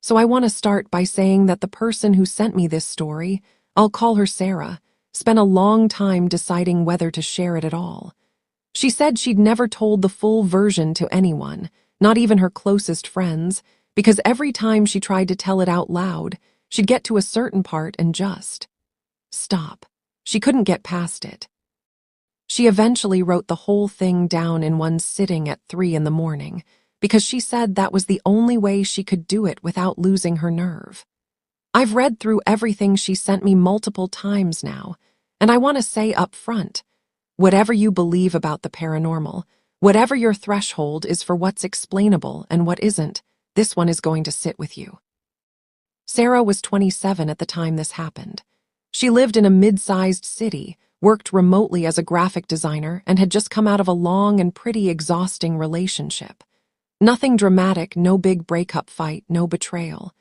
So I want to start by saying that the person who sent me this story, I'll call her Sarah, spent a long time deciding whether to share it at all. She said she'd never told the full version to anyone, not even her closest friends, because every time she tried to tell it out loud, she'd get to a certain part and just stop. She couldn't get past it. She eventually wrote the whole thing down in one sitting at 3 in the morning, because she said that was the only way she could do it without losing her nerve. I've read through everything she sent me multiple times now, and I want to say up front, whatever you believe about the paranormal, whatever your threshold is for what's explainable and what isn't, this one is going to sit with you. Sarah was 27 at the time this happened. She lived in a mid-sized city, worked remotely as a graphic designer, and had just come out of a long and pretty exhausting relationship. Nothing dramatic, no big breakup fight, no betrayal.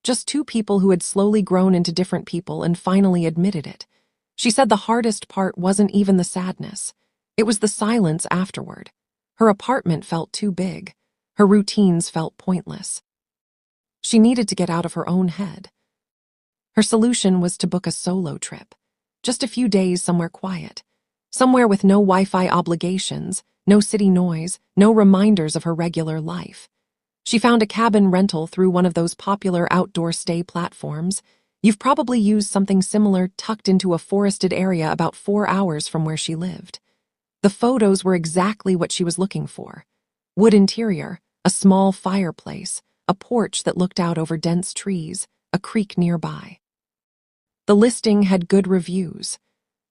Just two people who had slowly grown into different people and finally admitted it. She said the hardest part wasn't even the sadness. It was the silence afterward. Her apartment felt too big. Her routines felt pointless. She needed to get out of her own head. Her solution was to book a solo trip. Just a few days somewhere quiet. Somewhere with no Wi-Fi obligations, no city noise, no reminders of her regular life. She found a cabin rental through one of those popular outdoor stay platforms. You've probably used something similar, tucked into a forested area about 4 hours from where she lived. The photos were exactly what she was looking for. Wood interior, a small fireplace, a porch that looked out over dense trees, a creek nearby. The listing had good reviews.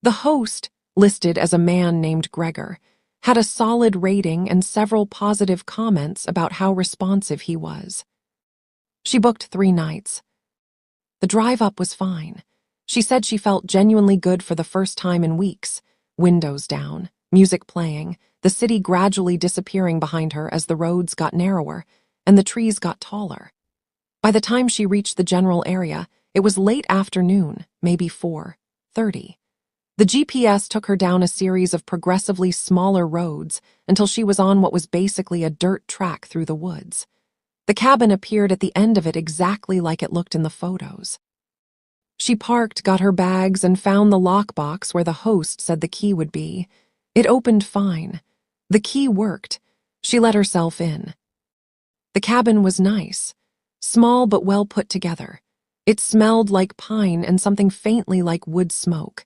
The host, listed as a man named Gregor, had a solid rating and several positive comments about how responsive he was. She booked 3 nights. The drive up was fine. She said she felt genuinely good for the first time in weeks. Windows down, music playing, the city gradually disappearing behind her as the roads got narrower and the trees got taller. By the time she reached the general area, it was late afternoon, maybe 4:30. The GPS took her down a series of progressively smaller roads until she was on what was basically a dirt track through the woods. The cabin appeared at the end of it exactly like it looked in the photos. She parked, got her bags, and found the lockbox where the host said the key would be. It opened fine. The key worked. She let herself in. The cabin was nice, small but well put together. It smelled like pine and something faintly like wood smoke.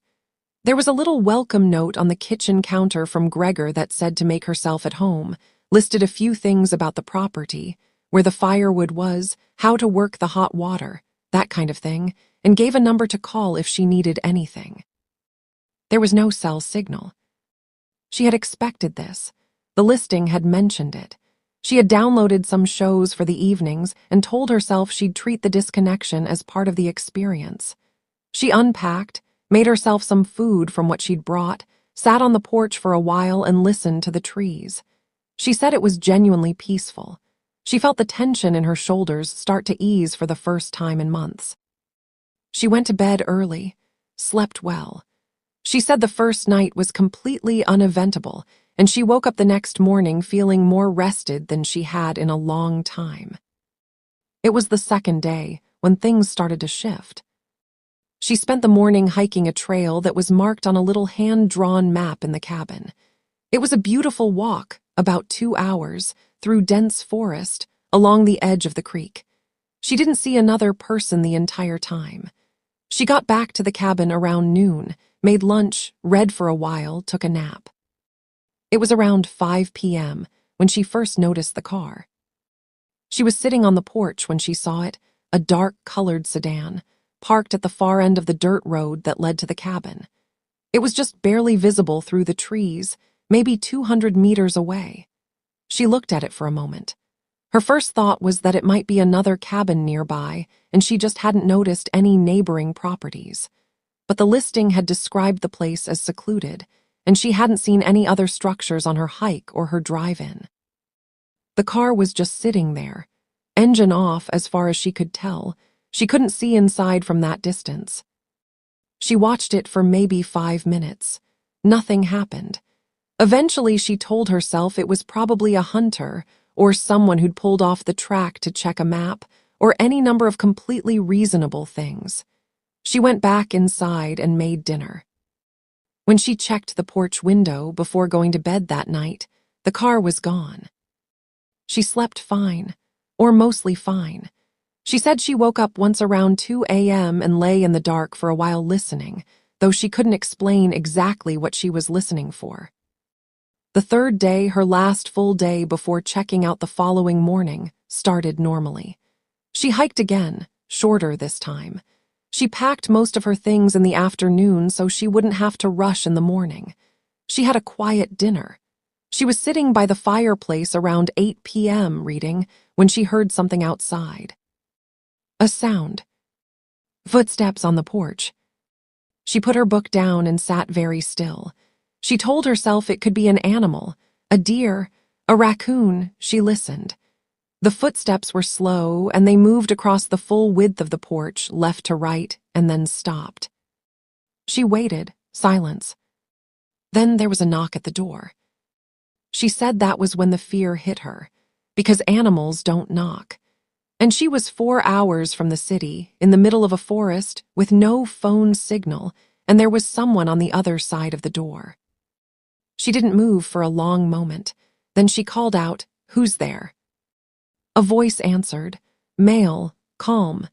There was a little welcome note on the kitchen counter from Gregor that said to make herself at home, listed a few things about the property, where the firewood was, how to work the hot water, that kind of thing, and gave a number to call if she needed anything. There was no cell signal. She had expected this. The listing had mentioned it. She had downloaded some shows for the evenings and told herself she'd treat the disconnection as part of the experience. She unpacked, made herself some food from what she'd brought, sat on the porch for a while and listened to the trees. She said it was genuinely peaceful. She felt the tension in her shoulders start to ease for the first time in months. She went to bed early, slept well. She said the first night was completely uneventful, and she woke up the next morning feeling more rested than she had in a long time. It was the second day when things started to shift. She spent the morning hiking a trail that was marked on a little hand-drawn map in the cabin. It was a beautiful walk, about 2 hours, through dense forest, along the edge of the creek. She didn't see another person the entire time. She got back to the cabin around noon, made lunch, read for a while, took a nap. It was around 5 p.m. when she first noticed the car. She was sitting on the porch when she saw it, a dark-colored sedan, parked at the far end of the dirt road that led to the cabin. It was just barely visible through the trees, maybe 200 meters away. She looked at it for a moment. Her first thought was that it might be another cabin nearby, and she just hadn't noticed any neighboring properties. But the listing had described the place as secluded, and she hadn't seen any other structures on her hike or her drive-in. The car was just sitting there, engine off as far as she could tell. She couldn't see inside from that distance. She watched it for maybe 5 minutes. Nothing happened. Eventually, she told herself it was probably a hunter or someone who'd pulled off the track to check a map or any number of completely reasonable things. She went back inside and made dinner. When she checked the porch window before going to bed that night, the car was gone. She slept fine, or mostly fine. She said she woke up once around 2 a.m. and lay in the dark for a while listening, though she couldn't explain exactly what she was listening for. The third day, her last full day before checking out the following morning, started normally. She hiked again, shorter this time. She packed most of her things in the afternoon so she wouldn't have to rush in the morning. She had a quiet dinner. She was sitting by the fireplace around 8 p.m. reading when she heard something outside. A sound. Footsteps on the porch. She put her book down and sat very still. She told herself it could be an animal, a deer, a raccoon. She listened. The footsteps were slow, and they moved across the full width of the porch, left to right, and then stopped. She waited, silence. Then there was a knock at the door. She said that was when the fear hit her, because animals don't knock. And she was 4 hours from the city, in the middle of a forest, with no phone signal, and there was someone on the other side of the door. She didn't move for a long moment. Then she called out, "Who's there?" A voice answered, male, calm.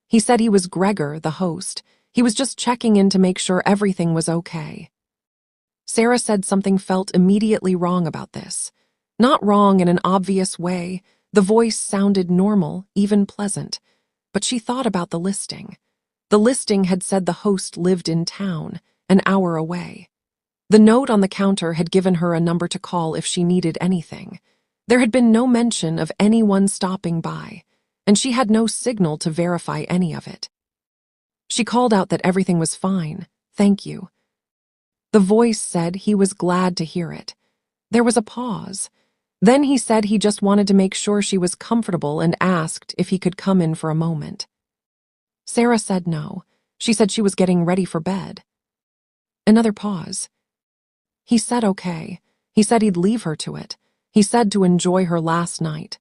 He said he was Gregor, the host. He was just checking in to make sure everything was okay. Sarah said something felt immediately wrong about this. Not wrong in an obvious way. The voice sounded normal, even pleasant. But she thought about the listing. The listing had said the host lived in town, an hour away. The note on the counter had given her a number to call if she needed anything. There had been no mention of anyone stopping by, and she had no signal to verify any of it. She called out that everything was fine, thank you. The voice said he was glad to hear it. There was a pause. Then he said he just wanted to make sure she was comfortable and asked if he could come in for a moment. Sarah said no. She said she was getting ready for bed. Another pause. He said okay. He said he'd leave her to it. He said to enjoy her last night.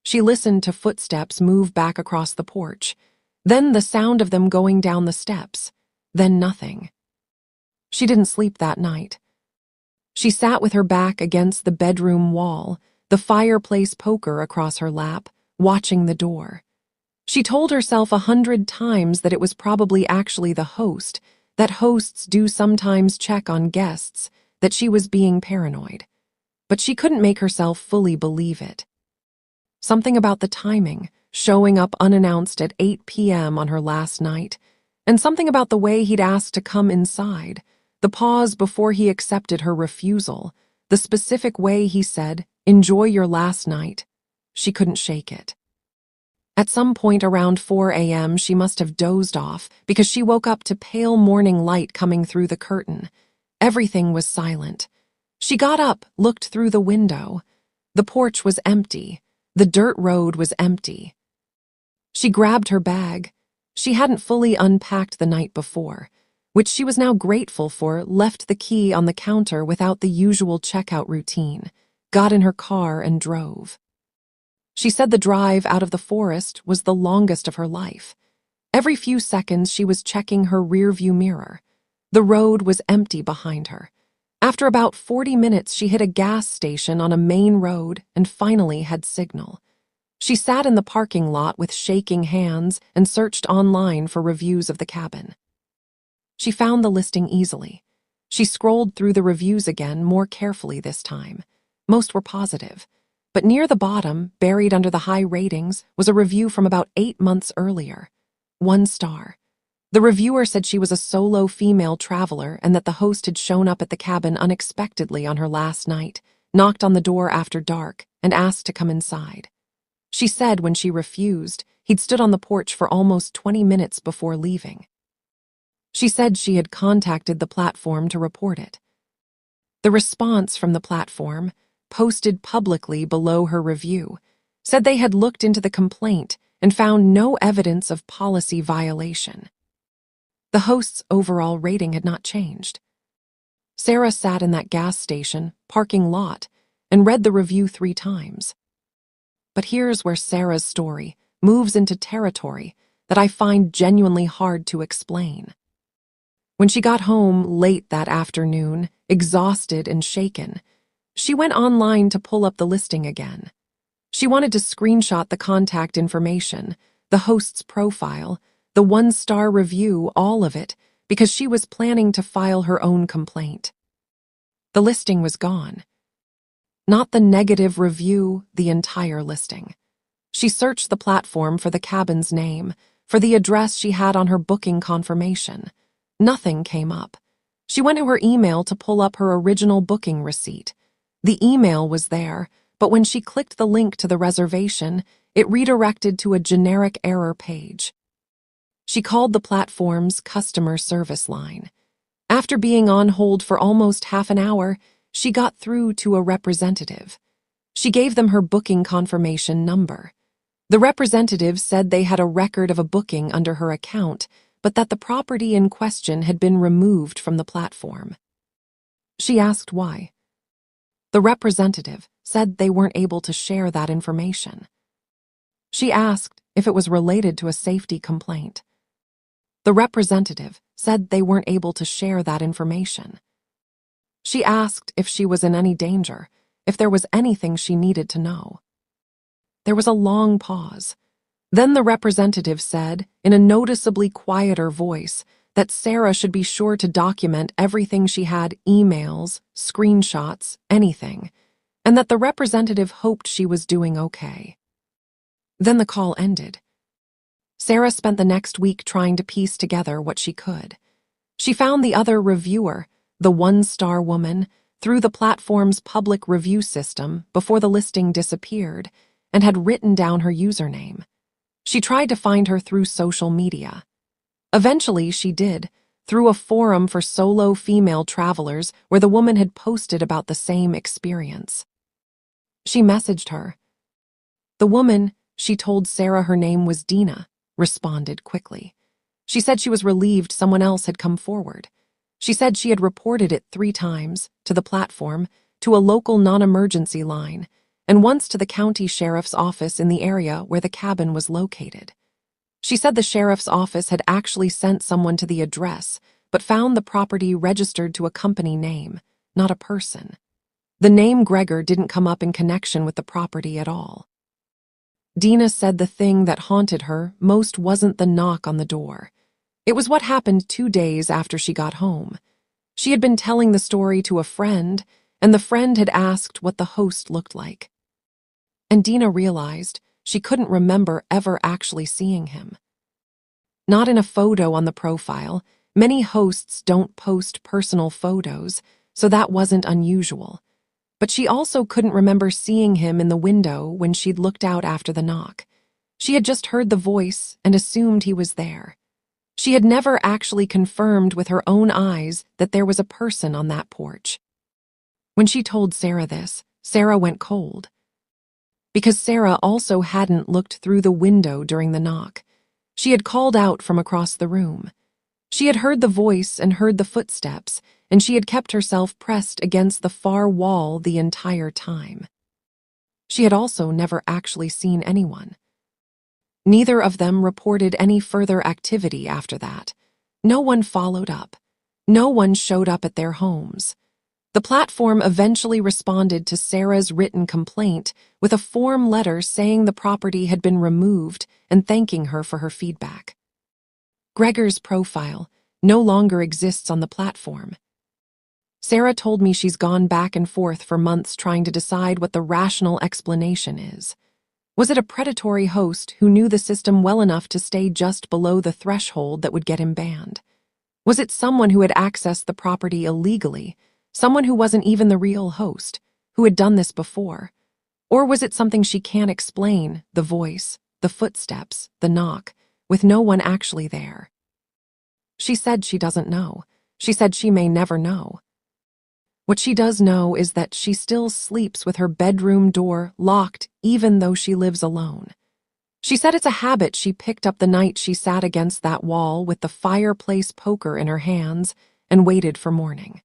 She listened to footsteps move back across the porch, then the sound of them going down the steps, then nothing. She didn't sleep that night. She sat with her back against the bedroom wall, the fireplace poker across her lap, watching the door. She told herself 100 times that it was probably actually the host, that hosts do sometimes check on guests, that she was being paranoid. But she couldn't make herself fully believe it. Something about the timing, showing up unannounced at 8 p.m. on her last night, and something about the way he'd asked to come inside, the pause before he accepted her refusal, the specific way he said, "Enjoy your last night." She couldn't shake it. At some point around 4 a.m. she must have dozed off because she woke up to pale morning light coming through the curtain. Everything was silent. She got up, looked through the window. The porch was empty. The dirt road was empty. She grabbed her bag. She hadn't fully unpacked the night before, which she was now grateful for, left the key on the counter without the usual checkout routine, got in her car and drove. She said the drive out of the forest was the longest of her life. Every few seconds she was checking her rearview mirror. The road was empty behind her. After about 40 minutes, she hit a gas station on a main road and finally had signal. She sat in the parking lot with shaking hands and searched online for reviews of the cabin. She found the listing easily. She scrolled through the reviews again, more carefully this time. Most were positive. But near the bottom, buried under the high ratings, was a review from about 8 months earlier. 1 star. The reviewer said she was a solo female traveler and that the host had shown up at the cabin unexpectedly on her last night, knocked on the door after dark, and asked to come inside. She said when she refused, he'd stood on the porch for almost 20 minutes before leaving. She said she had contacted the platform to report it. The response from the platform, posted publicly below her review, said they had looked into the complaint and found no evidence of policy violation. The host's overall rating had not changed. Sarah sat in that gas station, parking lot, and read the review 3 times. But here's where Sarah's story moves into territory that I find genuinely hard to explain. When she got home late that afternoon, exhausted and shaken, she went online to pull up the listing again. She wanted to screenshot the contact information, the host's profile, the 1-star review, all of it, because she was planning to file her own complaint. The listing was gone. Not the negative review, the entire listing. She searched the platform for the cabin's name, for the address she had on her booking confirmation. Nothing came up. She went to her email to pull up her original booking receipt. The email was there, but when she clicked the link to the reservation, it redirected to a generic error page. She called the platform's customer service line. After being on hold for almost half an hour, she got through to a representative. She gave them her booking confirmation number. The representative said they had a record of a booking under her account, but that the property in question had been removed from the platform. She asked why. The representative said they weren't able to share that information. She asked if it was related to a safety complaint. The representative said they weren't able to share that information. She asked if she was in any danger, if there was anything she needed to know. There was a long pause. Then the representative said, in a noticeably quieter voice, that Sarah should be sure to document everything she had, emails, screenshots, anything, and that the representative hoped she was doing okay. Then the call ended. Sarah spent the next week trying to piece together what she could. She found the other reviewer, the 1-star woman, through the platform's public review system before the listing disappeared, and had written down her username. She tried to find her through social media. Eventually, she did, through a forum for solo female travelers where the woman had posted about the same experience. She messaged her. The woman, she told Sarah her name was Dina, responded quickly. She said she was relieved someone else had come forward. She said she had reported it 3 times, to the platform, to a local non-emergency line, and once to the county sheriff's office in the area where the cabin was located. She said the sheriff's office had actually sent someone to the address, but found the property registered to a company name, not a person. The name Gregor didn't come up in connection with the property at all. Dina said the thing that haunted her most wasn't the knock on the door. It was what happened 2 days after she got home. She had been telling the story to a friend, and the friend had asked what the host looked like. And Dina realized she couldn't remember ever actually seeing him. Not in a photo on the profile. Many hosts don't post personal photos, so that wasn't unusual. But she also couldn't remember seeing him in the window when she'd looked out after the knock. She had just heard the voice and assumed he was there. She had never actually confirmed with her own eyes that there was a person on that porch. When she told Sarah this, Sarah went cold. Because Sarah also hadn't looked through the window during the knock. She had called out from across the room. She had heard the voice and heard the footsteps, and she had kept herself pressed against the far wall the entire time. She had also never actually seen anyone. Neither of them reported any further activity after that. No one followed up. No one showed up at their homes. The platform eventually responded to Sarah's written complaint with a form letter saying the property had been removed and thanking her for her feedback. Gregor's profile no longer exists on the platform. Sarah told me she's gone back and forth for months trying to decide what the rational explanation is. Was it a predatory host who knew the system well enough to stay just below the threshold that would get him banned? Was it someone who had accessed the property illegally, someone who wasn't even the real host, who had done this before? Or was it something she can't explain, the voice, the footsteps, the knock, with no one actually there? She said she doesn't know. She said she may never know. What she does know is that she still sleeps with her bedroom door locked even though she lives alone. She said it's a habit she picked up the night she sat against that wall with the fireplace poker in her hands and waited for morning.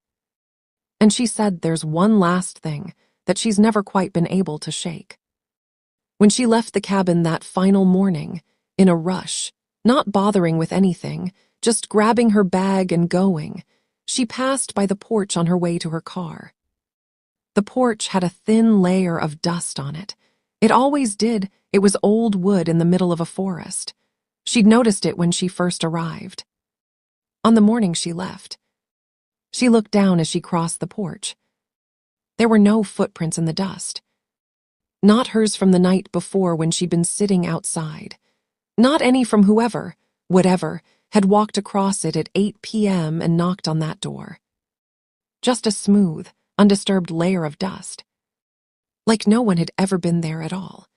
And she said there's one last thing that she's never quite been able to shake. When she left the cabin that final morning, in a rush, not bothering with anything, just grabbing her bag and going, she passed by the porch on her way to her car. The porch had a thin layer of dust on it. It always did. It was old wood in the middle of a forest. She'd noticed it when she first arrived. On the morning she left, she looked down as she crossed the porch. There were no footprints in the dust. Not hers from the night before when she'd been sitting outside. Not any from whatever, had walked across it at 8 p.m. and knocked on that door. Just a smooth, undisturbed layer of dust. Like no one had ever been there at all.